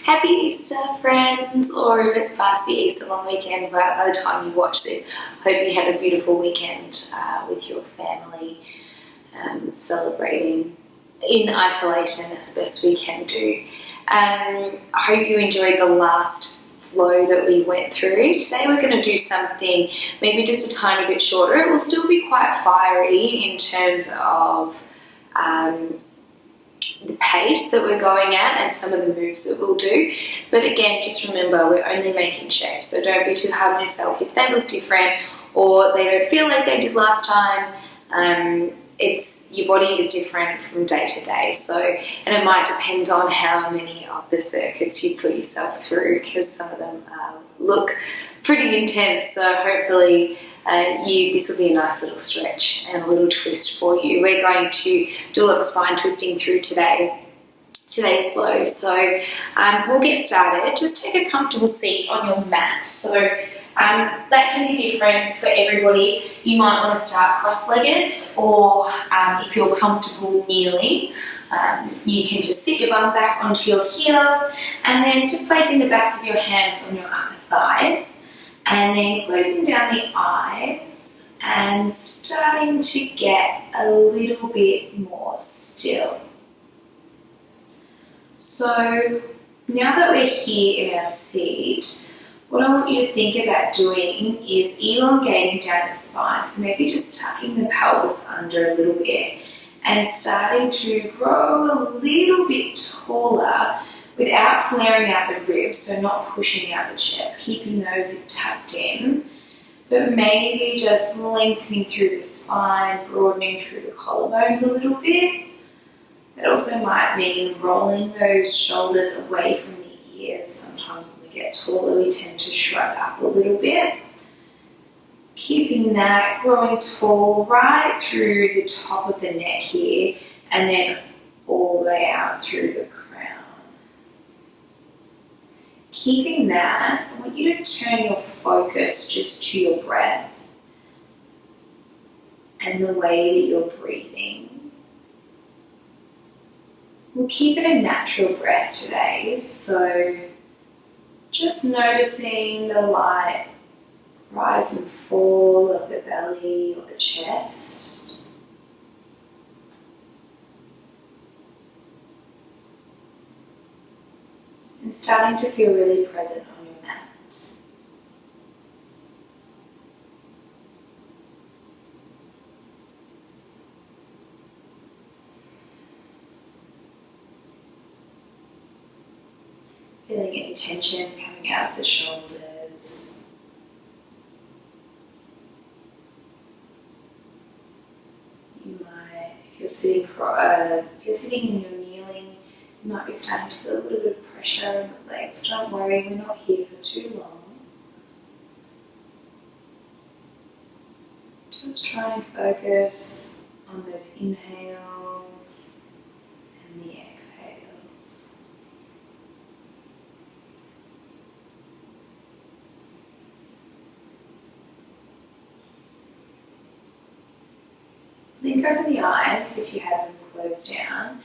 Happy Easter, friends, or if it's past the Easter long weekend, but by the time you watch this, hope you had a beautiful weekend with your family, celebrating in isolation as best we can do. I hope you enjoyed the last flow that we went through. Today we're going to do something maybe just a tiny bit shorter. It will still be quite fiery in terms of the pace that we're going at and some of the moves that we'll do. But again, just remember, we're only making shapes, so don't be too hard on yourself if they look different or they don't feel like they did last time. Your body is different from day to day, and it might depend on how many of the circuits you put yourself through, because some of them look pretty intense. So hopefully this will be a nice little stretch and a little twist for you. We're going to do a lot of spine twisting through today's flow. So we'll get started. Just take a comfortable seat on your mat. So that can be different for everybody. You might want to start cross-legged, or if you're comfortable kneeling, you can just sit your bum back onto your heels and then just placing the backs of your hands on your upper thighs and then closing down the eyes and starting to get a little bit more still. So now that we're here in our seat, what I want you to think about doing is elongating down the spine. So maybe just tucking the pelvis under a little bit and starting to grow a little bit taller without flaring out the ribs, so not pushing out the chest, keeping those tucked in, but maybe just lengthening through the spine, broadening through the collarbones a little bit. That also might mean rolling those shoulders away from the ears. Sometimes when we get taller, we tend to shrug up a little bit. Keeping that growing tall right through the top of the neck here, and then all the way out through the crown. Keeping that, I want you to turn your focus just to your breath and the way that you're breathing. We'll keep it a natural breath today, so just noticing the light rise and fall of the belly or the chest. And starting to feel really present on your mat. Feeling any tension coming out of the shoulders. If you're sitting and you're kneeling, you might be starting to feel a little bit of pressure in the legs. Don't worry, we're not here for too long. Just try and focus on those inhales and the exhales. Blink over the eyes if you have them closed down.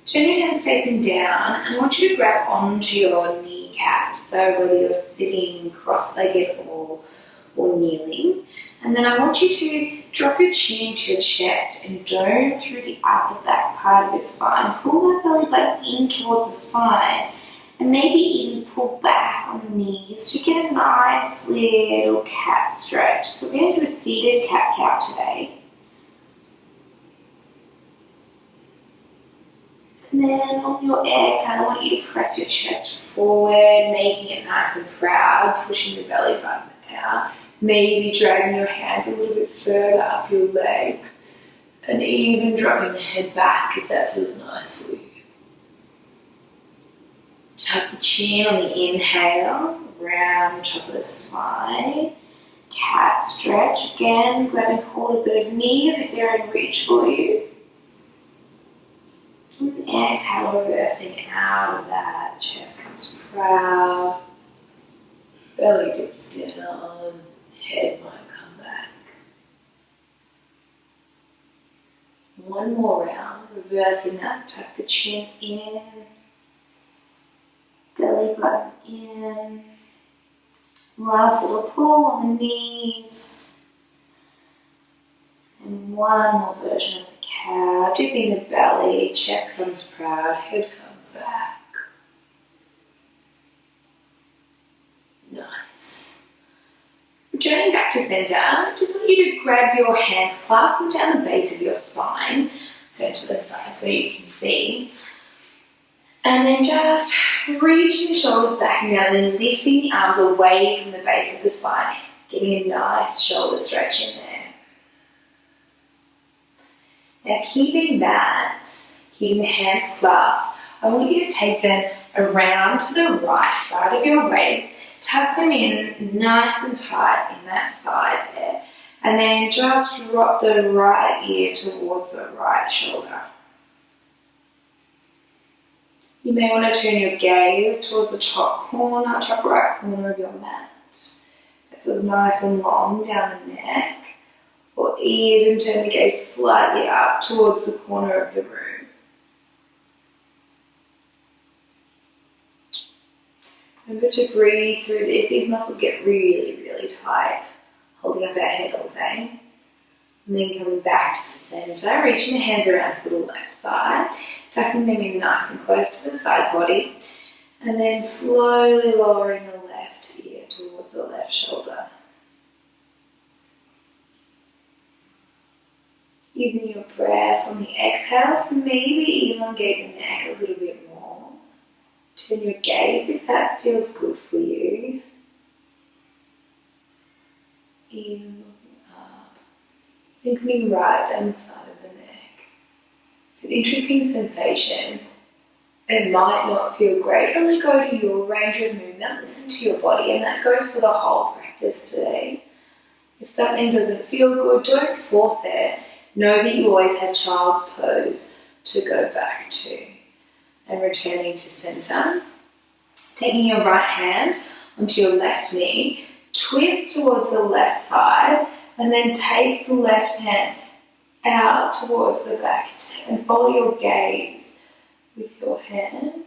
Turn your hands facing down, and I want you to grab onto your kneecaps, so whether you're sitting cross-legged or kneeling. And then I want you to drop your chin to your chest and dome through the upper back part of your spine. Pull that belly button in towards the spine, and maybe even pull back on the knees to get a nice little cat stretch. So we're going to do a seated cat-cow today. And then on your exhale, I want you to press your chest forward, making it nice and proud, pushing the belly button out, maybe dragging your hands a little bit further up your legs, and even dropping the head back if that feels nice for you. Tuck the chin on the inhale, round the top of the spine. Cat stretch again, grabbing hold of those knees if they're in reach for you. And exhale, reversing out of that. Chest comes proud. Belly dips down. Head might come back. One more round. Reversing that. Tuck the chin in. Belly belly button in. Last little pull on the knees. And one more version of the cow. Dipping the belly, chest comes proud, head comes back. Nice. Returning back to center, I just want you to grab your hands, clasp them down the base of your spine. Turn to the side so you can see. And then just reaching the shoulders back and down and lifting the arms away from the base of the spine. Getting a nice shoulder stretch in there. Now keeping the hands clasped, I want you to take them around to the right side of your waist. Tuck them in nice and tight in that side there. And then just drop the right ear towards the right shoulder. You may want to turn your gaze towards the top right corner of your mat. That feels nice and long down the neck. Or even turn the gaze slightly up towards the corner of the room. Remember to breathe through this. These muscles get really, really tight, holding up our head all day. And then coming back to center, reaching the hands around to the left side, tucking them in nice and close to the side body, and then slowly lowering the left ear towards the left shoulder. Using your breath on the exhale to maybe elongate the neck a little bit more. Turn your gaze if that feels good for you. In, up. Thinking right down the side of the neck. It's an interesting sensation. It might not feel great. Only go to your range of movement. Listen to your body, and that goes for the whole practice today. If something doesn't feel good, don't force it. Know that you always have child's pose to go back to. And returning to center. Taking your right hand onto your left knee. Twist towards the left side. And then take the left hand out towards the back. And follow your gaze with your hand.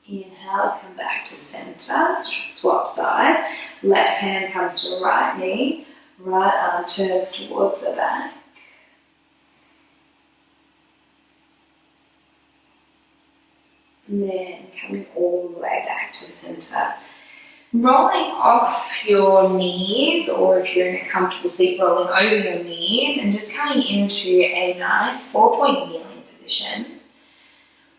Inhale, come back to center. Swap sides. Left hand comes to the right knee. Right arm turns towards the back. And then coming all the way back to center. Rolling off your knees, or if you're in a comfortable seat, rolling over your knees and just coming into a nice 4-point kneeling position.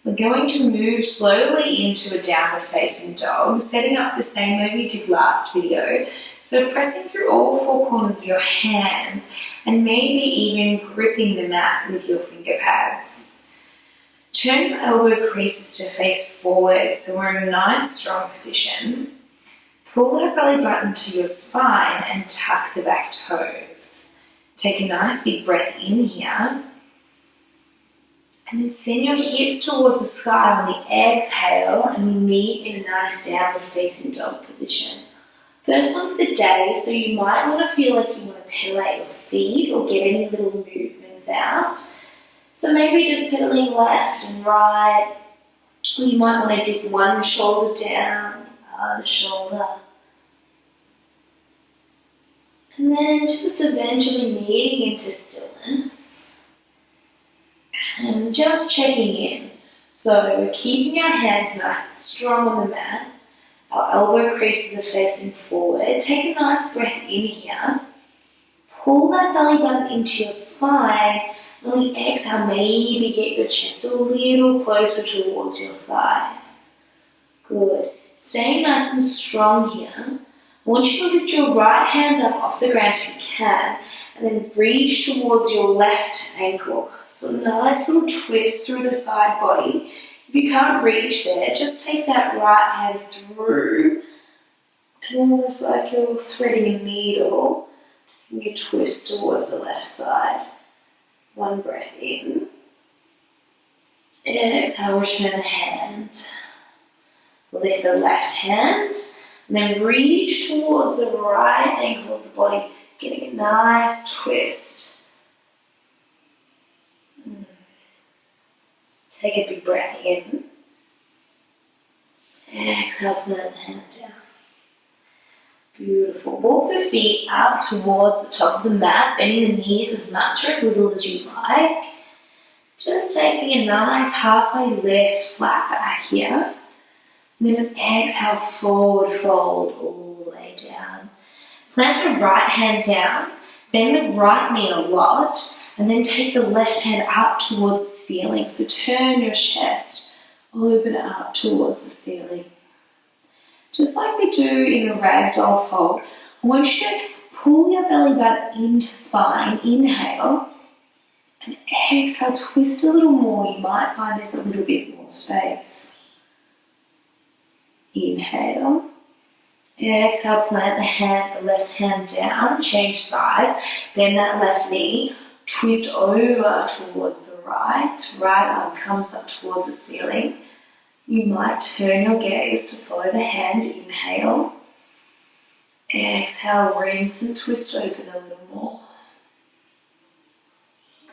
We're going to move slowly into a downward facing dog, setting up the same way we did last video. So pressing through all 4 corners of your hands and maybe even gripping the mat with your finger pads. Turn your elbow creases to face forward so we're in a nice strong position. Pull that belly button to your spine and tuck the back toes. Take a nice big breath in here. And then send your hips towards the sky on the exhale, and we meet in a nice downward facing dog position. First one for the day, so you might want to feel like you want to pedalate your feet or get any little movements out. So maybe just pedaling left and right, or you might want to dip one shoulder down, the other shoulder. And then just eventually meeting into stillness. And just checking in. So we're keeping our hands nice and strong on the mat. Our elbow creases are facing forward. Take a nice breath in here. Pull that belly button into your spine. And on the exhale, maybe get your chest a little closer towards your thighs. Good. Stay nice and strong here. I want you to lift your right hand up off the ground if you can. And then reach towards your left ankle. So a nice little twist through the side body. If you can't reach there, just take that right hand through, and almost like you're threading a needle, taking a twist towards the left side. One breath in. And exhale, return the hand. Lift the left hand, and then reach towards the right ankle of the body, getting a nice twist. Take a big breath in. Exhale, plant the hand down. Beautiful. Walk the feet out towards the top of the mat, bending the knees as much or as little as you like. Just taking a nice halfway lift, flat back here. And then exhale, forward fold all the way down. Plant the right hand down, bend the right knee a lot, and then take the left hand up towards the ceiling. So turn your chest, open it up towards the ceiling. Just like we do in a ragdoll fold, I want you to pull your belly button into spine, inhale, and exhale, twist a little more. You might find there's a little bit more space. Inhale. Exhale, plant the left hand down, change sides, bend that left knee, twist over towards the right arm comes up towards the ceiling. You might turn your gaze to follow the hand, inhale. Exhale, rinse and twist open a little more.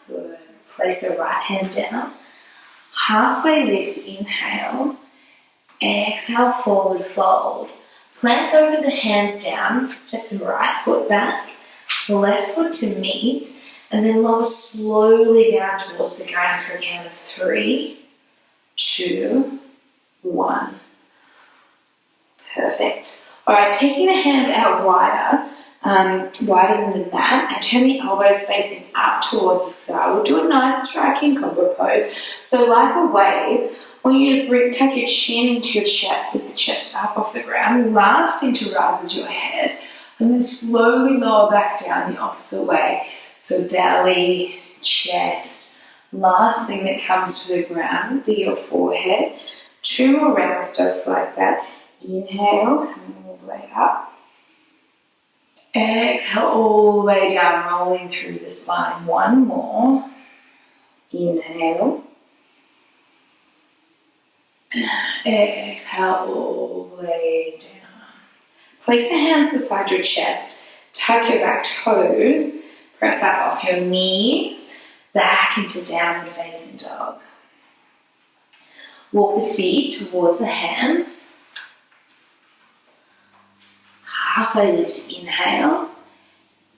Good. Place the right hand down, halfway lift, inhale. Exhale, forward fold. Plant both of the hands down, step the right foot back, the left foot to meet, and then lower slowly down towards the ground for a count of 3, 2, 1. Perfect. All right, taking the hands out wider than the mat, and turn the elbows facing up towards the sky. We'll do a nice striking cobra pose. So like a wave, I want you to tuck your chin into your chest, lift the chest up off the ground. Last thing to rise is your head, and then slowly lower back down the opposite way. So belly, chest. Last thing that comes to the ground will be your forehead. 2 more rounds just like that. Inhale, coming all the way up. Exhale all the way down, rolling through the spine. 1 more. Inhale. Exhale all the way down. Place the hands beside your chest. Tuck your back toes. Press up off your knees. Back into downward facing dog. Walk the feet towards the hands. Halfway lift, inhale.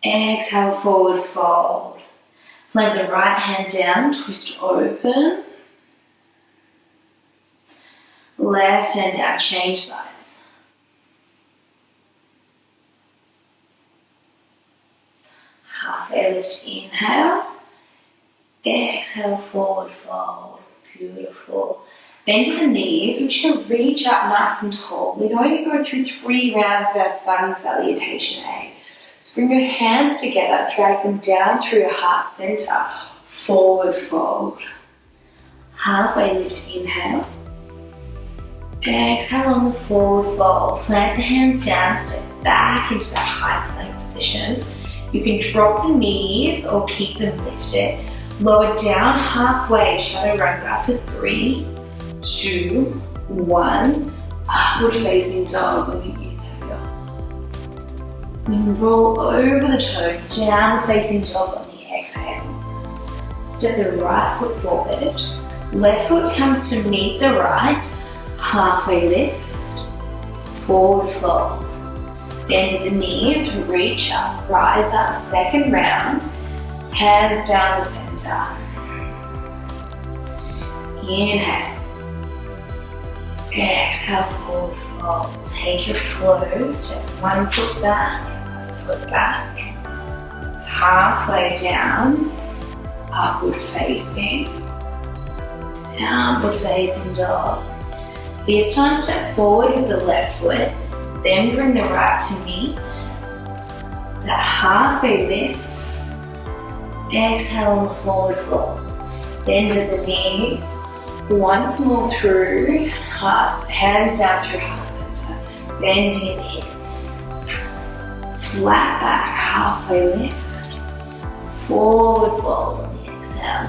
Exhale, forward fold. Plant the right hand down, twist open. Left hand down, change sides. Halfway lift, inhale. Exhale, forward fold. Beautiful. Bend to the knees, which you can reach up nice and tall. We're going to go through 3 rounds of our sun salutation A. So bring your hands together, drag them down through your heart center. Forward fold. Halfway lift, inhale. Exhale on the forward fold. Plant the hands down, step back into that high plank position. You can drop the knees or keep them lifted. Lower down halfway, chaturanga for 3, 2, 1. Upward facing dog on the inhale. Then roll over the toes, downward facing dog on the exhale. Step the right foot forward. Left foot comes to meet the right. Halfway lift. Forward fold. Bend to the knees, reach up, rise up, second round. Hands down the center. Inhale. Exhale, forward fold. Take your flow, step 1 foot back, halfway down, upward facing, downward facing dog. This time step forward with the left foot, then bring the right to meet, that halfway lift. Exhale on the forward fold. Bend at the knees. Once more through heart, hands down through heart center. Bending at the hips. Flat back, halfway lift. Forward fold on the exhale.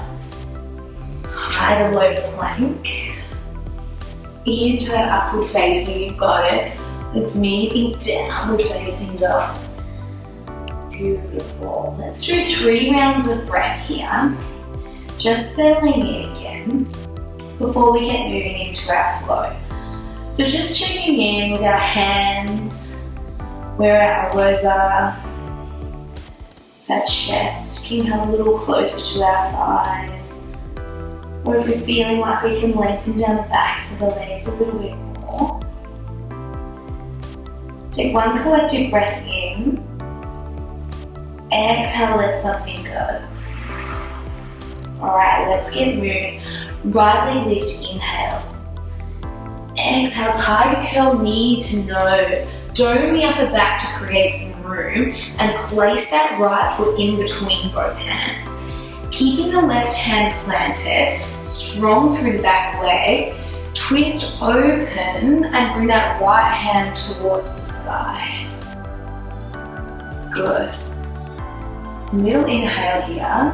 High to low plank. Into that upward facing, you've got it. Let's meet in downward facing dog. Beautiful. Let's do 3 rounds of breath here. Just settling in again before we get moving into our flow. So just checking in with our hands, where our elbows are. That chest can come a little closer to our thighs. Or if we're feeling like we can lengthen down the backs of the legs a little bit more. Take one collective breath in. Exhale, let something go. Alright, let's get moving. Right leg lift, inhale. Exhale, tiger curl knee to nose. Dome the upper back to create some room and place that right foot in between both hands. Keeping the left hand planted, strong through the back leg, twist open and bring that right hand towards the sky. Good. Middle inhale here.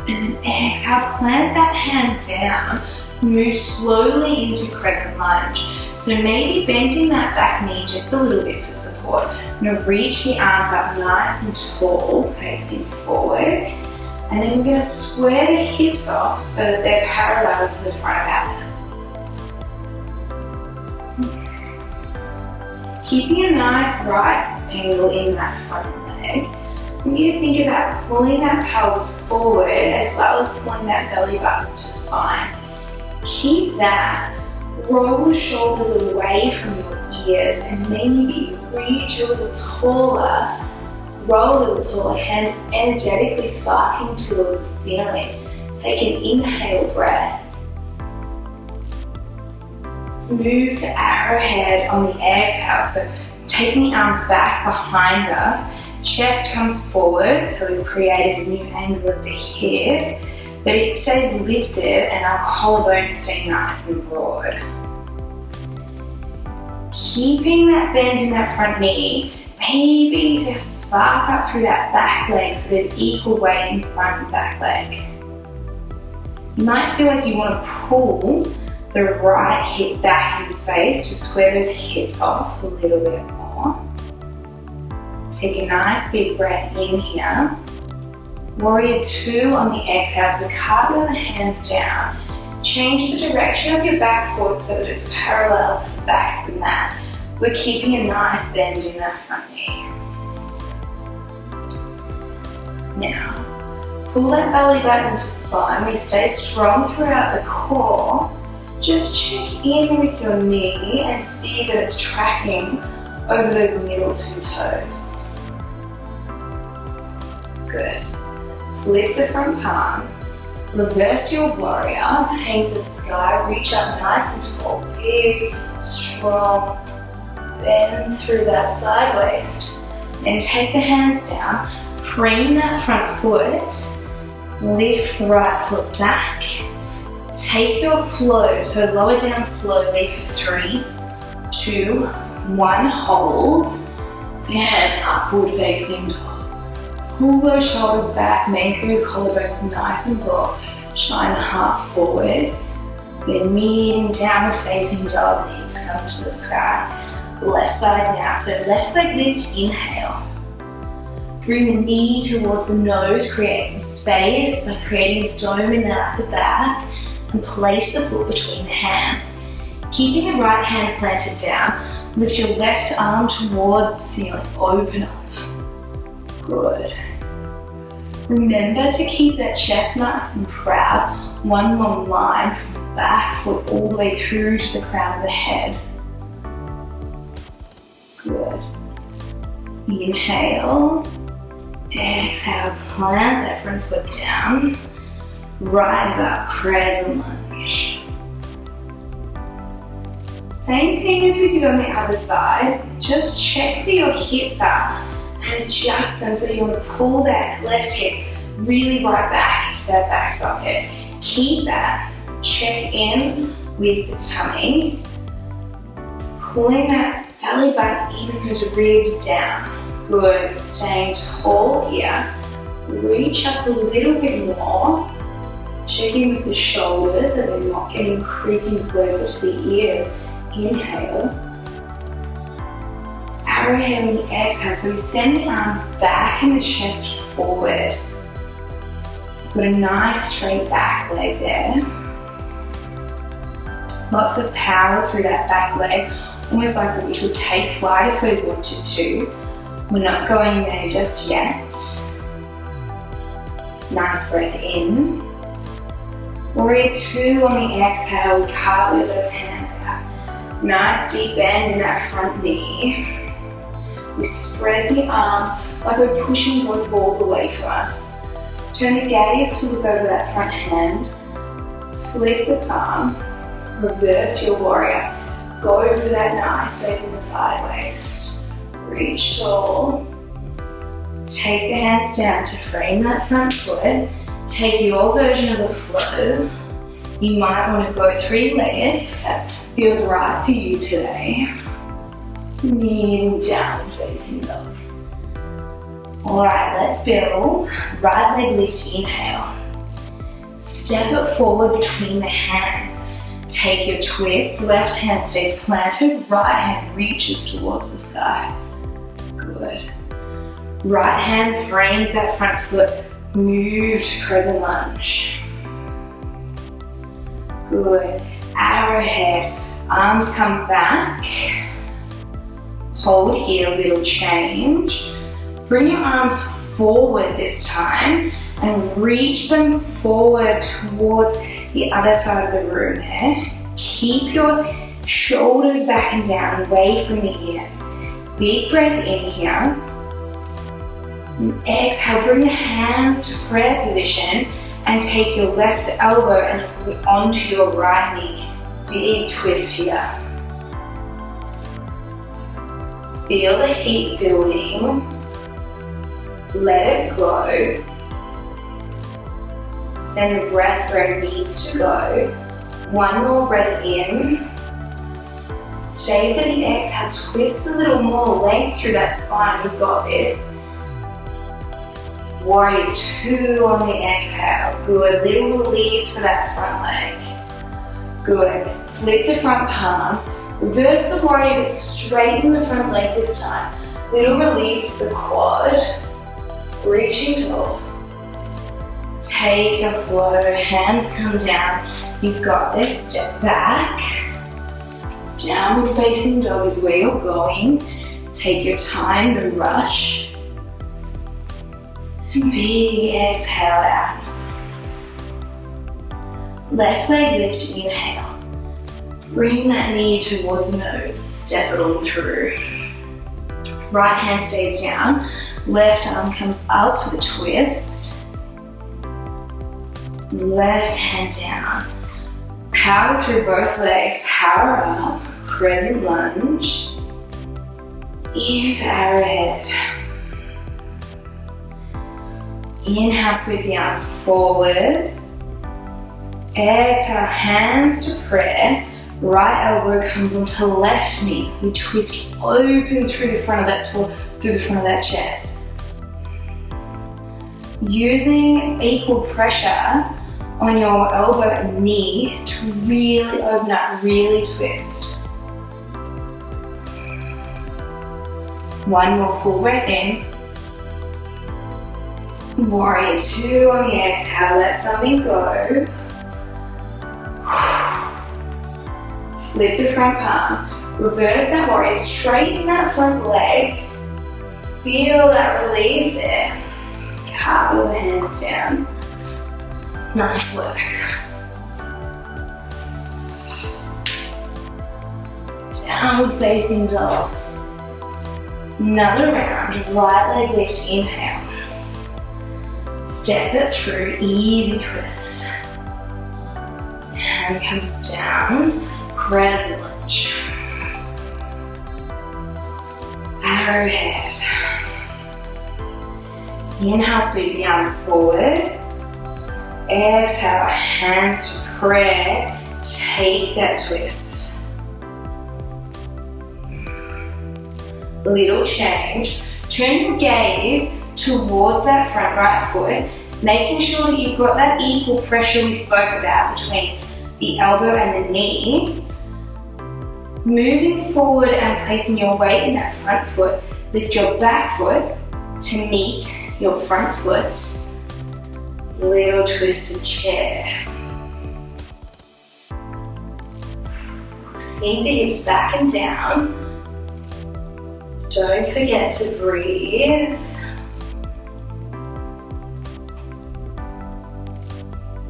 And then exhale, plant that hand down. Move slowly into crescent lunge. So maybe bending that back knee just a little bit for support. Now reach the arms up nice and tall, facing forward. And then we're going to square the hips off so that they're parallel to the front of our mat. Keeping a nice right angle in that front leg. We need to think about pulling that pelvis forward as well as pulling that belly button to spine. Keep that. Roll the shoulders away from your ears and maybe reach a little taller. Roll a little taller, hands energetically sparking towards the ceiling. Take an inhale breath. Let's move to arrowhead on the exhale. So taking the arms back behind us, chest comes forward, so we've created a new angle at the hip. But it stays lifted and our collarbones stay nice and broad. Keeping that bend in that front knee, maybe just spark up through that back leg so there's equal weight in front and back leg. You might feel like you want to pull the right hip back in space to square those hips off a little bit more. Take a nice big breath in here. Warrior 2 on the exhale, so cartwheel the hands down. Change the direction of your back foot so that it's parallel to the back of the mat. We're keeping a nice bend in that front knee. Now, pull that belly button to spine. We stay strong throughout the core. Just check in with your knee and see that it's tracking over those middle 2 toes. Good. Flip the front palm, reverse your warrior, paint the sky, reach up nice and tall, big, strong, bend through that side waist. Then take the hands down, frame that front foot, lift the right foot back, take your flow, so lower down slowly for 3, 2, 1, hold, and upward facing dog. Pull those shoulders back, make those collarbones nice and broad. Shine the heart forward. Then meeting downward facing dog, the hips come to the sky. Left side now, so left leg lift, inhale. Bring the knee towards the nose, create some space by creating a dome in that upper back and place the foot between the hands. Keeping the right hand planted down, lift your left arm towards the ceiling, open up. Good. Remember to keep that chest nice and proud. One long line from the back foot all the way through to the crown of the head. Good. Inhale. Exhale, plant that front foot down. Rise up, crescent lunge. Same thing as we did on the other side. Just check that your hips are and adjust them so you want to pull that left hip really right back into that back socket. Keep that. Check in with the tummy. Pulling that belly button in, those ribs down. Good. Staying tall here. Reach up a little bit more. Check in with the shoulders that they're not getting creeping closer to the ears. Inhale. Arrowhead on the exhale, so we send the arms back and the chest forward. Put a nice straight back leg there. Lots of power through that back leg, almost like we could take flight if we wanted to. We're not going there just yet. Nice breath in. Warrior 2 on the exhale, cartwheel those hands out. Nice deep bend in that front knee. We spread the arms like we're pushing both balls away from us. Turn the gaze to look over that front hand. Flip the palm. Reverse your warrior. Go for that nice bend in the side waist. Reach tall. Take the hands down to frame that front foot. Take your version of the flow. You might want to go three-legged if that feels right for you today. Kneeling down, facing dog. Alright, let's build. Right leg lift, inhale. Step it forward between the hands. Take your twist, left hand stays planted, right hand reaches towards the sky. Good. Right hand frames that front foot, move to crescent lunge. Good. Arrowhead, arms come back. Hold here, little change. Bring your arms forward this time and reach them forward towards the other side of the room there. Keep your shoulders back and down, away from the ears. Big breath in here. And exhale, bring the hands to prayer position and take your left elbow and put it onto your right knee. Big twist here. Feel the heat building. Let it go. Send the breath where it needs to go. One more breath in. Stay for the exhale. Twist a little more length through that spine. You've got this. Warrior 2 on the exhale. Good. Little release for that front leg. Good. Flip the front palm. Reverse the warrior, but straighten the front leg this time. Little relief for the quad. Reaching tall. Take a flow, hands come down. You've got this, step back. Downward facing dog is where you're going. Take your time, no rush. Big exhale out. Left leg lift, inhale. Bring that knee towards the nose, step it on through. Right hand stays down. Left arm comes up for the twist. Left hand down. Power through both legs, power up. Crescent lunge. Into arrowhead. Inhale, sweep the arms forward. Exhale, hands to prayer. Right elbow comes onto left knee. We twist open through the front of that chest. Using equal pressure on your elbow and knee to really open up, really twist. One more full breath in. Warrior 2 on the exhale, let something go. Flip the front palm, reverse that warrior, straighten that front leg. Feel that relief there. Cartwheel the hands down. Nice work. Downward facing dog. Another round, right leg lift, inhale. Step it through, easy twist. Hand comes down, crescent lunge. Arrowhead. Inhale, sweep the arms forward. Exhale, hands to prayer. Take that twist. Little change. Turn your gaze towards that front right foot, making sure that you've got that equal pressure we spoke about between the elbow and the knee. Moving forward and placing your weight in that front foot, lift your back foot to meet your front foot. Little twisted chair. Sink the hips back and down. Don't forget to breathe.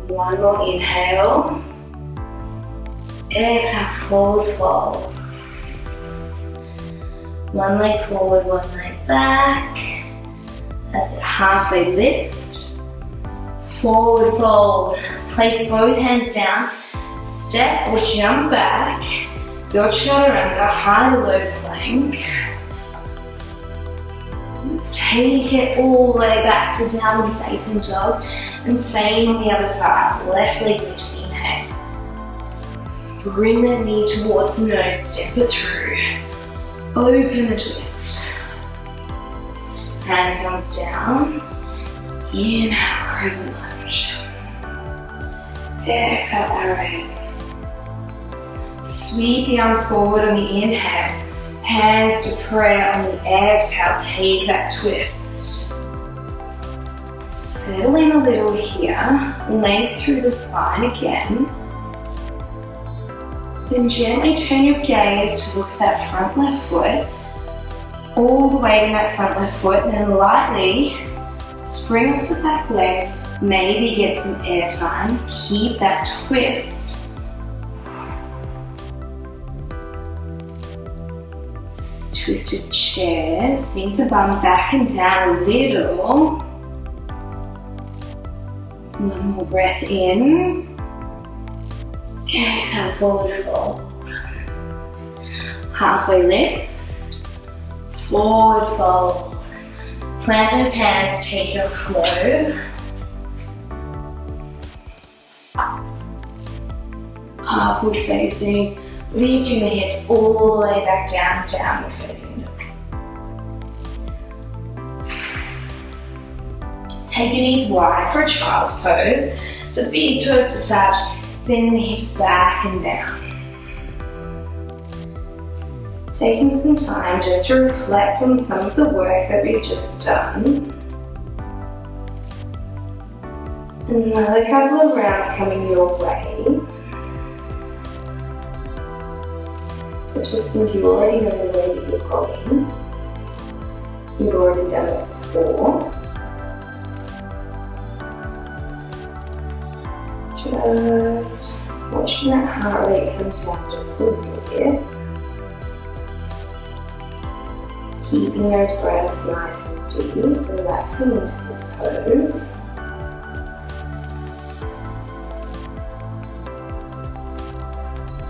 One more inhale. Exhale, forward fold. One leg forward, one leg back. That's it, halfway lift. Forward fold. Place both hands down. Step or jump back. Your chaturanga, high to low plank. Let's take it all the way back to downward facing dog. And same on the other side. Left leg lift, inhale. Bring that knee towards the nose, step it through. Open the twist. Hand comes down. Inhale, crescent lunge. Exhale, arrowhead. Sweep the arms forward on the inhale. Hands to prayer on the exhale. Take that twist. Settle in a little here. Length through the spine again. Then gently turn your gaze to look at that front left foot. All the weight in that front left foot. Then lightly spring up the back leg. Maybe get some air time. Keep that twist. Twisted chair. Sink the bum back and down a little. One more breath in. Exhale, forward fold. Halfway lift. Forward fold. Plant those hands, take your flow. Upward facing, lifting the hips all the way back down, downward facing dog. Take your knees wide for a child's pose. So big toes to touch, send the hips back and down. Taking some time just to reflect on some of the work that we've just done. Another couple of rounds coming your way. I just think you already know the way that you're going. You've already done it before. Just watching that heart rate come down just a little bit. Keeping those breaths nice and deep, relaxing into this pose.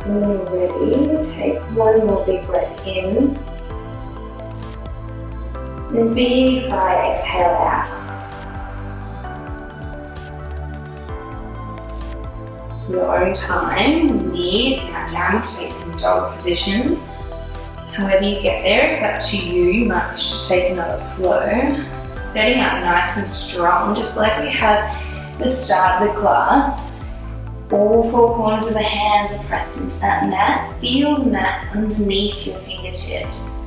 And when you're ready, take one more big breath in. Then big sigh, exhale out. Your own time, knee now downward facing dog position. However you get there, it's up to you. You might wish to take another flow. Setting up nice and strong, just like we have at the start of the class. All four corners of the hands are pressed into that mat. Feel the mat underneath your fingertips.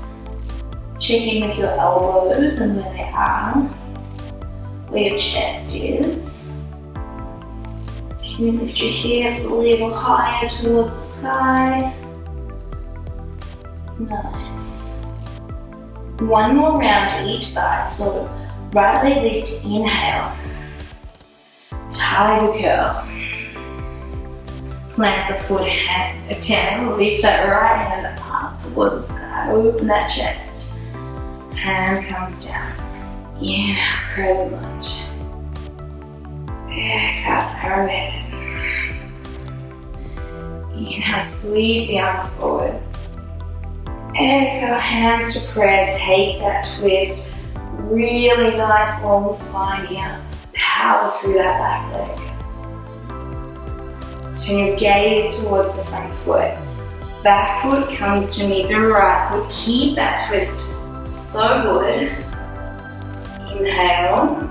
Check in with your elbows and where they are, where your chest is. Can you lift your hips a little higher towards the sky? Nice. One more round to each side. So right leg lift, inhale. Tiger curl. Plant the foot down, lift that right hand up towards the sky. Open that chest. Hand comes down. Inhale, crescent lunge. Exhale, arrowhead. Inhale, sweep the arms forward. Exhale, hands to prayer. Take that twist. Really nice long spine here. Power through that back leg. Turn your gaze towards the front foot. Back foot comes to meet the right foot. Keep that twist. So good. Inhale.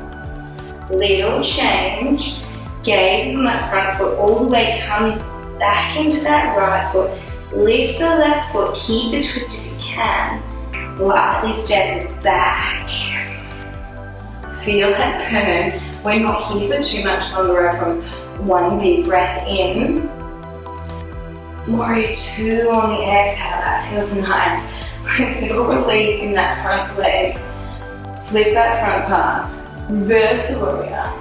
Little change. Gaze is on that front foot. All the way comes back into that right foot. Lift the left foot. Keep the twist if you can. Lightly step it back. Feel that burn. We're not here for too much longer, I promise. One big breath in. Warrior 2 on the exhale, that feels nice. Little release in that front leg. Flip that front palm. Reverse the warrior.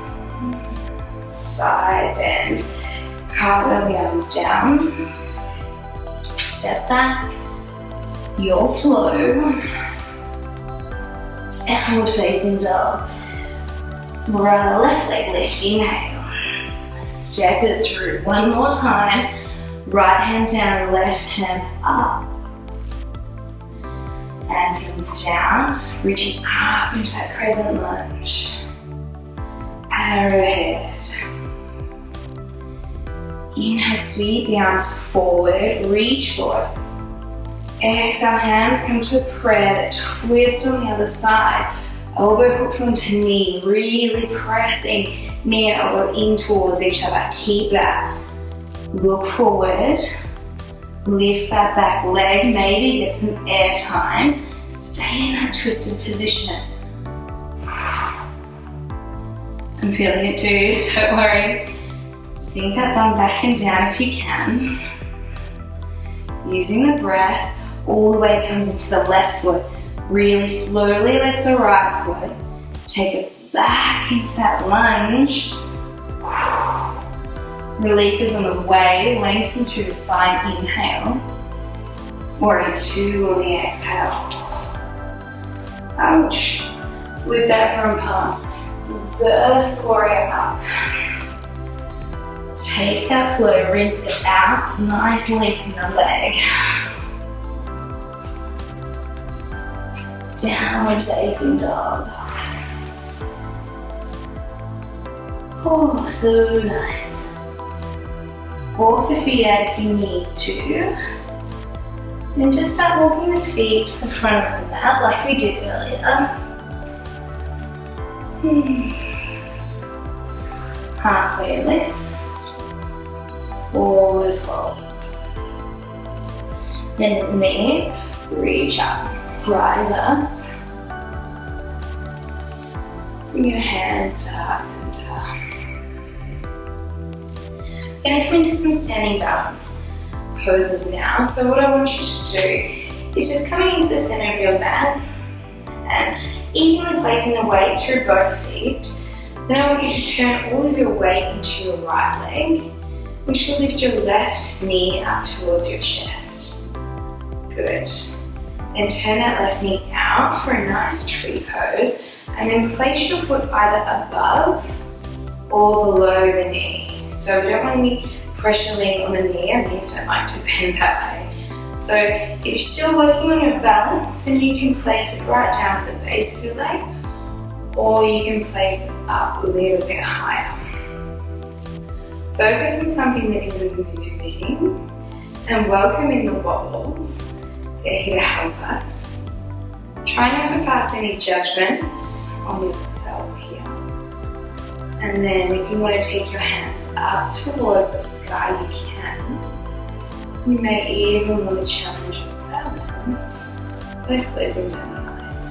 Side bend. Cartwheel the arms down. Step back. Your flow. Downward facing dog. Right left leg lift. Inhale. Step it through. One more time. Right hand down, left hand up. And comes down, reaching up into that crescent lunge. Arrowhead. Inhale, sweep the arms forward, reach forward. Exhale, hands come to prayer, twist on the other side. Elbow hooks onto knee, really pressing knee and elbow in towards each other. Keep that. Look forward, lift that back leg, maybe get some air time. Stay in that twisted position. I'm feeling it too, don't worry. Sink that bum back and down if you can. Using the breath, all the way comes into the left foot. Really slowly lift the right foot. Take it back into that lunge. Relief is on the way, lengthen through the spine, inhale. Warrior 2 on the exhale. Ouch. With that front palm, reverse the warrior up. Take that flow, rinse it out, nice length in the leg. Downward facing dog. Oh, so nice. Walk the feet out if you need to. And just start walking the feet to the front of the mat like we did earlier. Halfway lift. Forward fold. Then the knees, reach up. Rise up. Bring your hands to heart center. Going to come into some standing balance poses now. So what I want you to do is just coming into the center of your mat and evenly placing the weight through both feet. Then I want you to turn all of your weight into your right leg, which will lift your left knee up towards your chest. Good. Then turn that left knee out for a nice tree pose, and then place your foot either above or below the knee. So we don't want any pressure laying on the knee. Our knees don't like to bend that way. So if you're still working on your balance, then you can place it right down at the base of your leg, or you can place it up a little bit higher. Focus on something that isn't moving, and welcome in the wobbles. They're here to help us. Try not to pass any judgment on yourself here. And then if you want to take your hands up towards the sky, you can. You may even want to challenge your balance by closing down the eyes.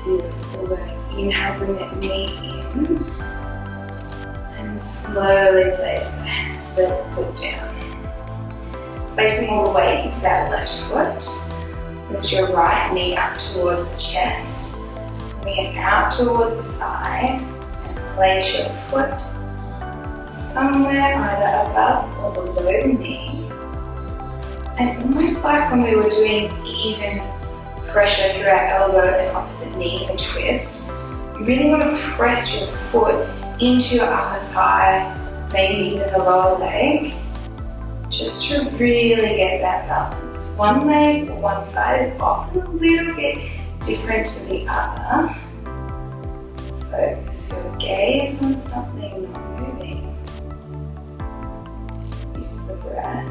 Beautiful. Inhale, bring that knee in. And slowly place the foot down. Placing all the weight into that left foot. Lift your right knee up towards the chest. Bring it out towards the side. And place your foot somewhere either above or below the knee. And almost like when we were doing even pressure through our elbow and opposite knee and twist, you really want to press your foot into your upper thigh, maybe even the lower leg, just to really get that balance. One leg or one side is often a little bit different to the other. Focus your gaze on something not moving. Use the breath.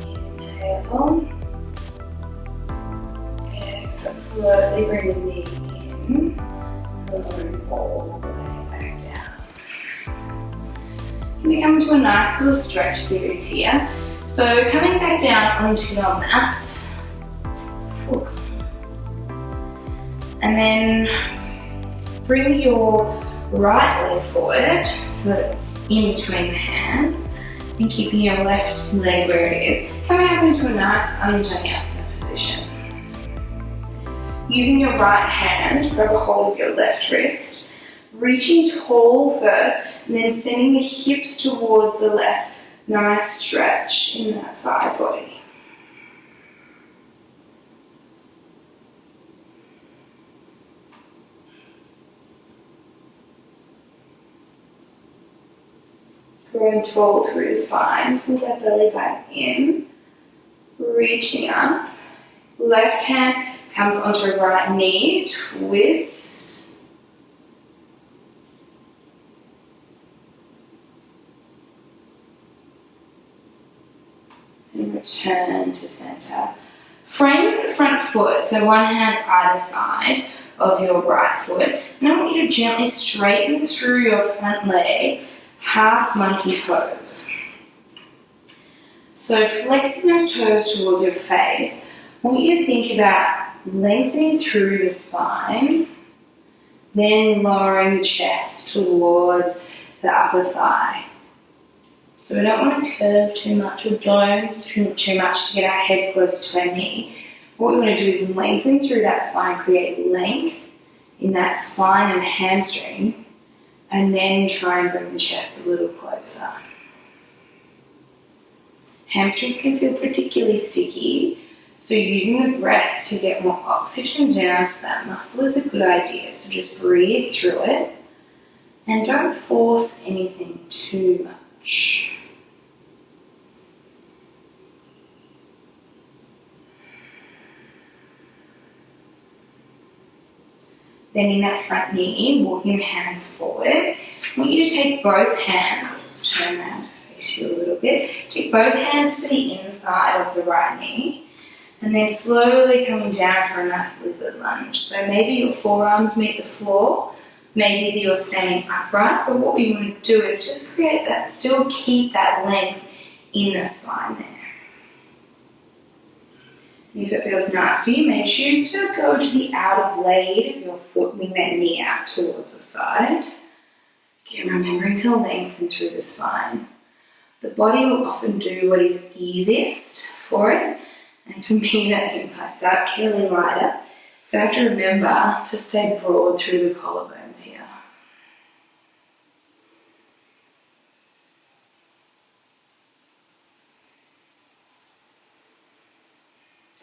Inhale. Exhale, slowly bring the knee in. Lowering all the way back down. We come to a nice little stretch series here. So coming back down onto your mat. And then bring your right leg forward, so that in between the hands, and keeping your left leg where it is. Coming up into a nice Vinyasa position. Using your right hand, grab a hold of your left wrist, reaching tall first, and then sending the hips towards the left. Nice stretch in that side body. Growing tall through the spine, pull that belly back in, reaching up. Left hand comes onto right knee, twist. And return to center. Frame the front foot, so one hand either side of your right foot. And I want you to gently straighten through your front leg, half monkey pose. So flexing those toes towards your face, I want you to think about lengthening through the spine, then lowering the chest towards the upper thigh. So we don't want to curve too much or dome too much to get our head close to our knee. What we want to do is lengthen through that spine, create length in that spine and hamstring, and then try and bring the chest a little closer. Hamstrings can feel particularly sticky, so using the breath to get more oxygen down to that muscle is a good idea. So just breathe through it and don't force anything too much. Bending that front knee, walking the hands forward. I want you to take both hands, let's turn around to face you a little bit. Take both hands to the inside of the right knee, and then slowly coming down for a nice lizard lunge. So maybe your forearms meet the floor, maybe you're staying upright, but what we want to do is just create that, still keep that length in the spine there. If it feels nice for you, you may choose to go to the outer blade of your foot, bring that knee out towards the side. Again, remembering to lengthen through the spine. The body will often do what is easiest for it, and for me that means I start curling lighter. So I have to remember to stay broad through the collarbones here.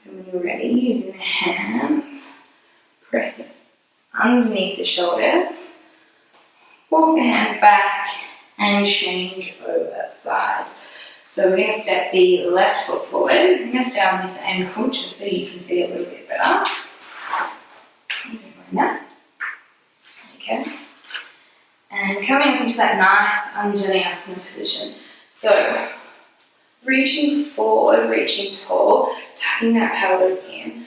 And when you're ready, using the hands, press it underneath the shoulders, walk the hands back and change over sides. So we're going to step the left foot forward. I'm going to stay on this ankle just so you can see a little bit better. Okay. And coming up into that nice Vinyasa position. So reaching forward, reaching tall, tucking that pelvis in.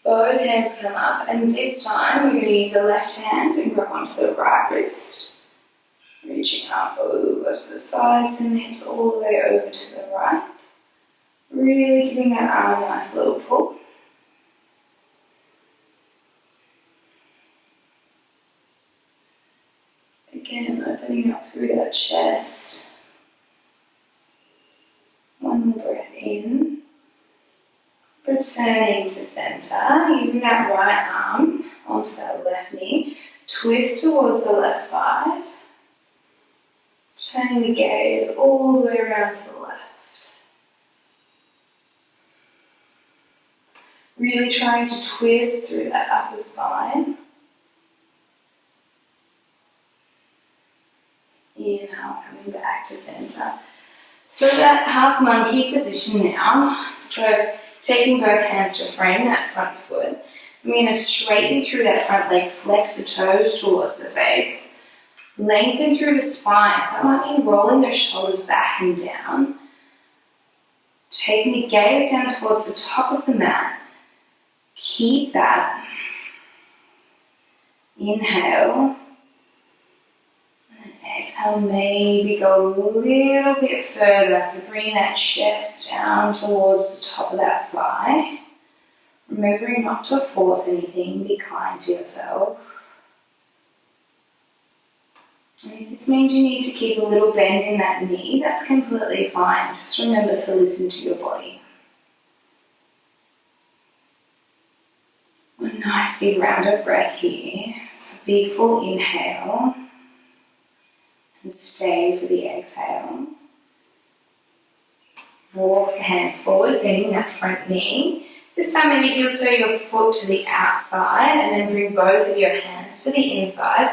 Both hands come up, and this time we're going to use the left hand and grab onto the right wrist. Reaching up over to the sides and the hips all the way over to the right. Really giving that arm a nice little pull. Again, opening up through that chest. One more breath in. Returning to center, using that right arm onto that left knee. Twist towards the left side. Turning the gaze all the way around to the left. Really trying to twist through that upper spine. Inhale, coming back to center. So that half monkey position now. So taking both hands to frame that front foot. I'm going to straighten through that front leg, flex the toes towards the face. Lengthen through the spine. So that might mean rolling those shoulders back and down. Taking the gaze down towards the top of the mat. Keep that. Inhale. And then exhale, maybe go a little bit further. So bring that chest down towards the top of that thigh. Remembering not to force anything, be kind to yourself. And if this means you need to keep a little bend in that knee, that's completely fine. Just remember to listen to your body. A nice big round of breath here. So big full inhale. And stay for the exhale. Walk the hands forward, bending that front knee. This time maybe heel toe your foot to the outside and then bring both of your hands to the inside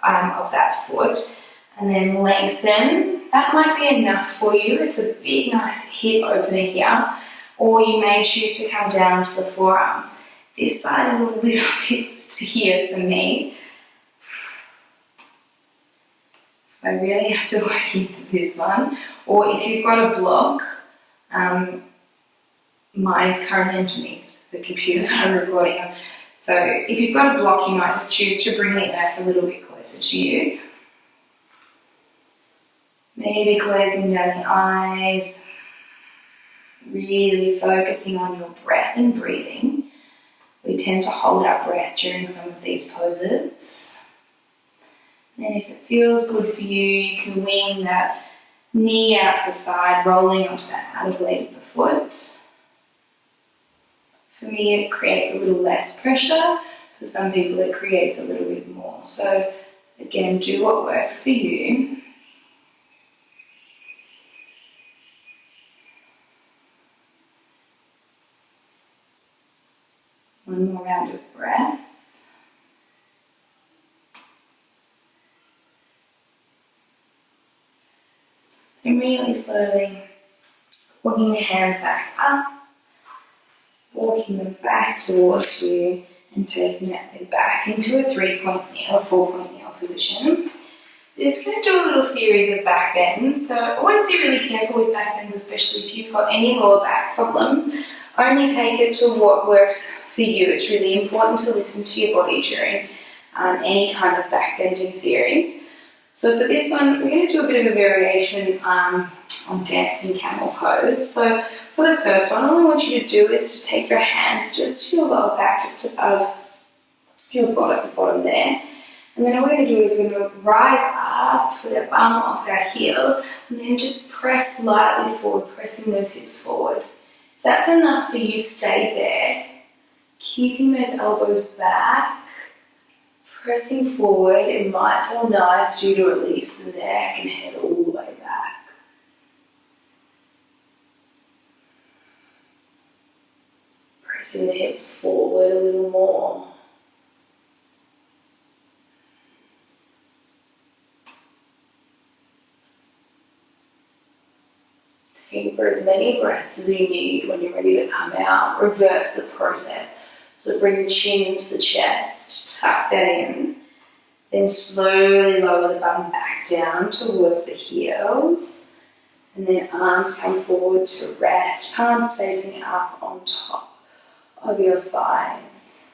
of that foot. And then lengthen. That might be enough for you. It's a big, nice hip opener here. Or you may choose to come down to the forearms. This side is a little bit here for me. So I really have to work into this one. Or if you've got a block, mine's currently underneath the computer that I'm recording on. So if you've got a block, you might just choose to bring the earth a little bit closer to you. Maybe closing down the eyes. Really focusing on your breath and breathing. We tend to hold our breath during some of these poses. And if it feels good for you, you can wing that knee out to the side, rolling onto that outer blade of the foot. For me, it creates a little less pressure. For some people, it creates a little bit more. So again, do what works for you. One more round of breath. And really slowly walking the hands back up, walking them back towards you and taking it back into a 3-point knee or 4-point knee position. We're just going to do a little series of back bends. So always be really careful with back bends, especially if you've got any lower back problems. Only take it to what works for you. It's really important to listen to your body during any kind of back bending series. So for this one, we're going to do a bit of a variation on dancing camel pose. So for the first one, all I want you to do is to take your hands just to your lower back, just above your bottom there. And then all we're going to do is we're going to rise up with our bum off our heels and then just press lightly forward, pressing those hips forward. If that's enough for you, stay there. Keeping those elbows back, pressing forward. It might feel nice due to release the neck and head all the way back. Pressing the hips forward a little more. Staying for as many breaths as you need. When you're ready to come out, reverse the process. So bring the chin to the chest, tuck that in, then slowly lower the bum back down towards the heels, and then arms come forward to rest, palms facing up on top of your thighs.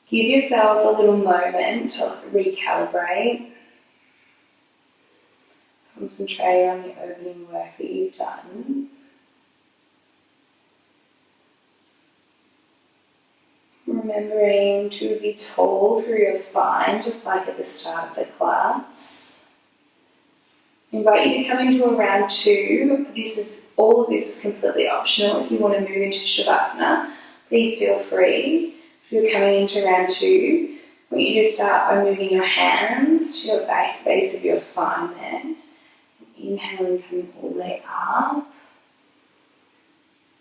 Give yourself a little moment to recalibrate. Concentrate on the opening work that you've done. Remembering to be tall through your spine, just like at the start of the class. I invite you to come into a round 2. All of this is completely optional. If you want to move into Shavasana, please feel free. If you're coming into round 2, I want you to start by moving your hands to your back base of your spine there. Inhaling, coming all the way up.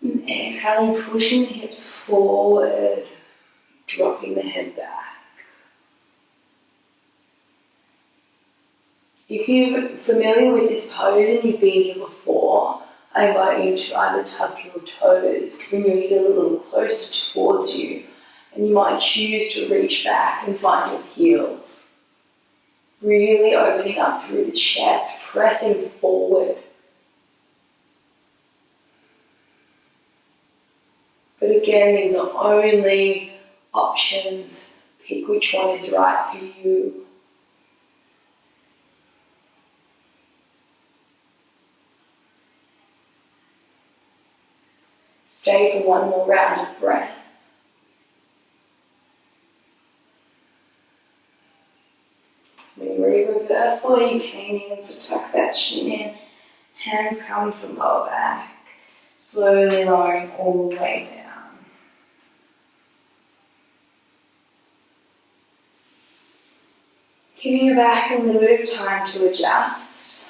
And exhaling, pushing the hips forward. Dropping the head back. If you're familiar with this pose and you've been here before, I invite you to either tuck your toes, bring your heel a little closer towards you, and you might choose to reach back and find your heels. Really opening up through the chest, pressing forward. But again, these are only options. Pick which one is right for you. Stay for one more round of breath. When you're ready, reverse the way you came in, so tuck that chin in, hands come to lower back, slowly lowering all the way down. Giving your back a little bit of time to adjust.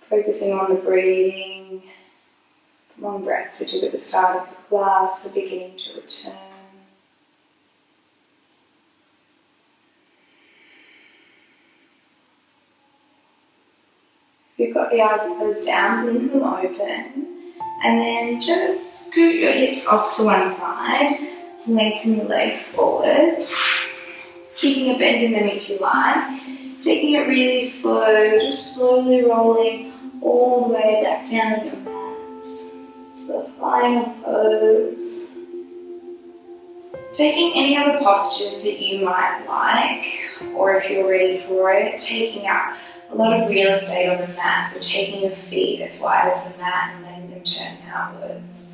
Focusing on the breathing, the long breaths we took at the start of the class are beginning to return. If you've got the eyes closed down, blink them open, and then just scoot your hips off to one side, lengthen your legs forward, keeping a bend in them if you like, taking it really slow, just slowly rolling all the way back down your mat. So the final pose. Taking any other postures that you might like, or if you're ready for it, taking up a lot of real estate on the mat, so taking your feet as wide as the mat and letting them turn outwards.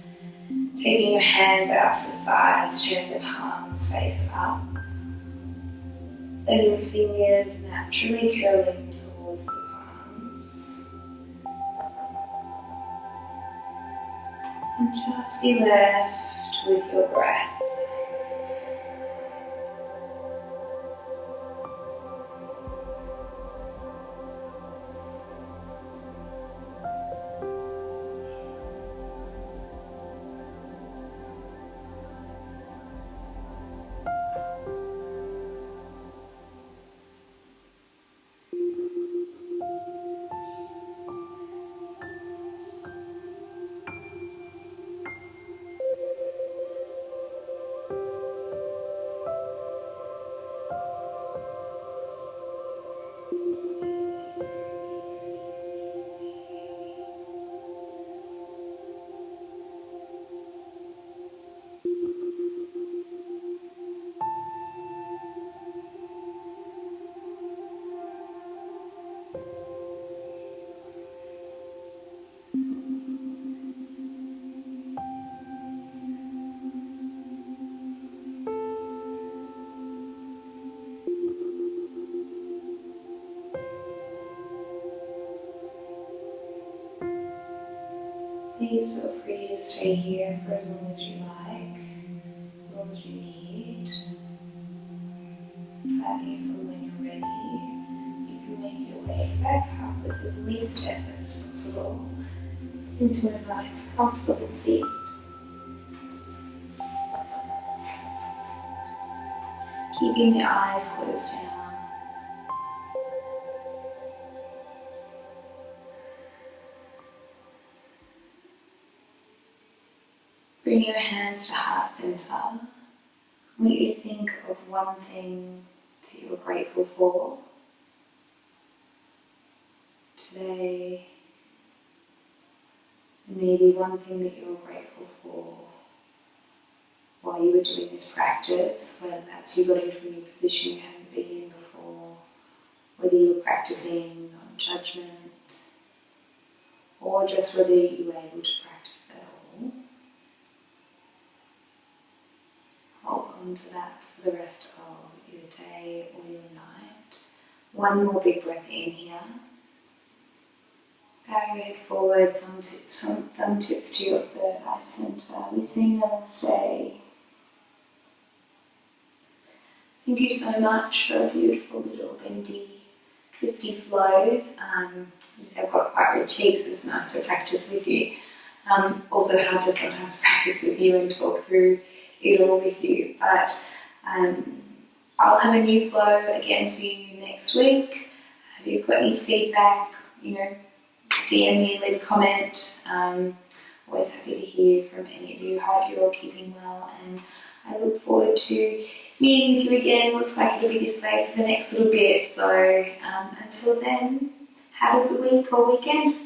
Taking your hands out to the sides, turning the palms face up. Letting the fingers naturally curling towards the palms. And just be left with your breath. Please feel free to stay here for as long as you like, as long as you need. That if and when you're ready, you can make your way back up with as least effort as possible into a nice, comfortable seat. Keeping the eyes closed down. Bring your hands to heart center. I want you to think of one thing that you are grateful for today, and maybe one thing that you are grateful for while you were doing this practice, whether that's you got into a new position you hadn't been in before, whether you were practicing non-judgment, or just whether you were able to practice at all. Hold on to that for the rest of your day or your night. One more big breath in here. Bow your head forward, thumb tips to your third eye center. We sing namaste. Thank you so much for a beautiful little bendy, twisty flow. I've got quite red cheeks, it's nice to practice with you. Also hard to sometimes practice with you and talk through it all with you, but I'll have a new flow again for you next week. If you've got any feedback, DM me, leave a comment. Always happy to hear from any of you. Hope you're all keeping well, and I look forward to meeting with you again. Looks like it'll be this way for the next little bit, so until then, have a good week or weekend.